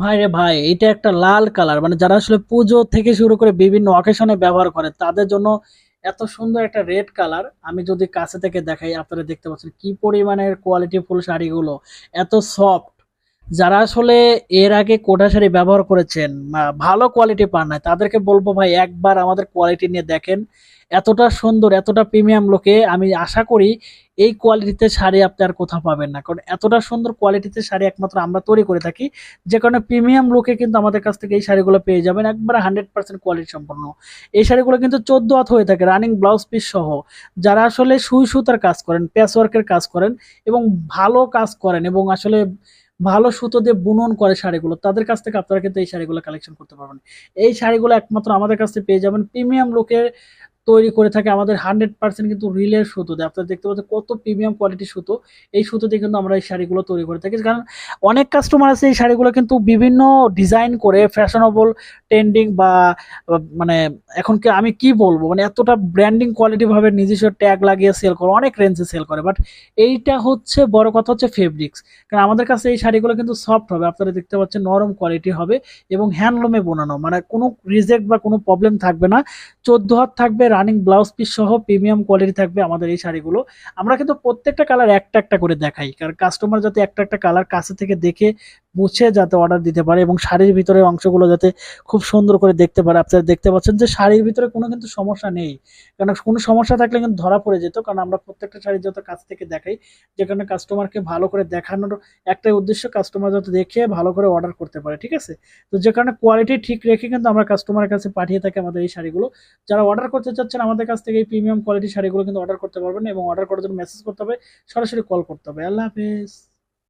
ভাই রে ভাই, এটা একটা লাল কালার, মানে যারা আসলে পুজো থেকে শুরু করে বিভিন্ন অকেশনে ব্যবহার করে তাদের জন্য এত সুন্দর একটা রেড কালার। আমি যদি কাছে থেকে দেখাই, আপনারা দেখতে পাচ্ছেন কি পরিমাণের কোয়ালিটি ফুল শাড়িগুলো, এত সফট। যারা আসলে এর আগে কোটা শাড়ি ব্যবহার করেছেন, ভালো কোয়ালিটি পান নাই, তাদেরকে বলবো ভাই একবার আমাদের কোয়ালিটি নিয়ে দেখেন। এতটা সুন্দর, এতটা প্রিমিয়াম লোকে আমি আশা করি এই কোয়ালিটিতে শাড়ি আপনি আর কোথাও পাবেন না, কারণ এতটা সুন্দর কোয়ালিটিতে শাড়ি একমাত্র আমরা তৈরি করে থাকি। যে কারণে প্রিমিয়াম লুকে কিন্তু আমাদের কাছ থেকে এই শাড়িগুলো পেয়ে যাবেন, একবারে 100% কোয়ালিটি সম্পন্ন। এই শাড়িগুলো কিন্তু 14 হাত হয়ে থাকে, রানিং ব্লাউজ পিস সহ। যারা আসলে সুই সুতার কাজ করেন, প্যাচ ওয়ার্কের কাজ করেন এবং ভালো কাজ করেন এবং আসলে ভালো সুতো দিয়ে বুনন করে শাড়িগুলো, তাদের কাছ থেকে আপনারা কিন্তু এই শাড়িগুলো কালেকশন করতে পারবেন। এই শাড়িগুলো একমাত্র আমাদের কাছ থেকে পেয়ে যাবেন, প্রিমিয়াম লুকের তৈরি করে থাকে আমাদের 100% কিন্তু রিলের সুতো দিয়ে। আপনারা দেখতে পাচ্ছেন কত প্রিমিয়াম কোয়ালিটির সুতো। এই সুতো দিয়ে কিন্তু আমরা এই শাড়িগুলো তৈরি করে থাকি, কারণ অনেক কাস্টমার আছে এই শাড়িগুলো কিন্তু বিভিন্ন ডিজাইন করে ফ্যাশনেবল, ট্রেন্ডিং বা মানে এখন কি আমি কি বলবো, মানে এতটা ব্র্যান্ডিং কোয়ালিটি ভাবে নিজস্ব ট্যাগ লাগিয়ে সেল করে, অনেক রেঞ্জে সেল করে। বাট এইটা হচ্ছে বড় কথা হচ্ছে ফেব্রিক্স, কারণ আমাদের কাছে এই শাড়িগুলো কিন্তু সফট হবে, আপনারা দেখতে পাচ্ছেন নরম কোয়ালিটি হবে এবং হ্যান্ডলুমে বোনানো, মানে কোনো রিজেক্ট বা কোনো প্রবলেম থাকবে না। 14 হাত থাকবে, রানিং ব্লাউজ পিস সহ প্রিমিয়াম কোয়ালিটি থাকবে আমাদের এই শাড়িগুলো। আমরা কিন্তু প্রত্যেকটা কালার একটা একটা করে দেখাই, কারণ কাস্টমার যাতে একটা একটা কালার কাছে থেকে দেখে বুঝে যাতে অর্ডার দিতে পারে এবং শাড়ির ভিতরের অংশগুলো যাতে খুব সুন্দর করে দেখতে পারে। আপনারা দেখতে পাচ্ছেন যে শাড়ির ভিতরে কোনো কিন্তু সমস্যা নেই, কারণ কোনো সমস্যা থাকলে কিন্তু ধরা পড়ে যেত, কারণ আমরা প্রত্যেকটা শাড়ি যত কাছ থেকে দেখাই, যে কারণে কাস্টমারকে ভালো করে দেখানোর একটাই উদ্দেশ্য, কাস্টমার যাতে দেখে ভালো করে অর্ডার করতে পারে, ঠিক আছে? তো যে কারণে কোয়ালিটি ঠিক রেখে কিন্তু আমরা কাস্টমারের কাছে পাঠিয়ে থাকি আমাদের এই শাড়িগুলো। যারা অর্ডার করতে চাচ্ছেন আমাদের কাছ থেকে এই প্রিমিয়াম কোয়ালিটি শাড়িগুলো কিন্তু অর্ডার করতে পারবেন, এবং অর্ডার করার জন্য মেসেজ করতে হবে, সরাসরি কল করতে হবে। আল্লাহ হাফেজ।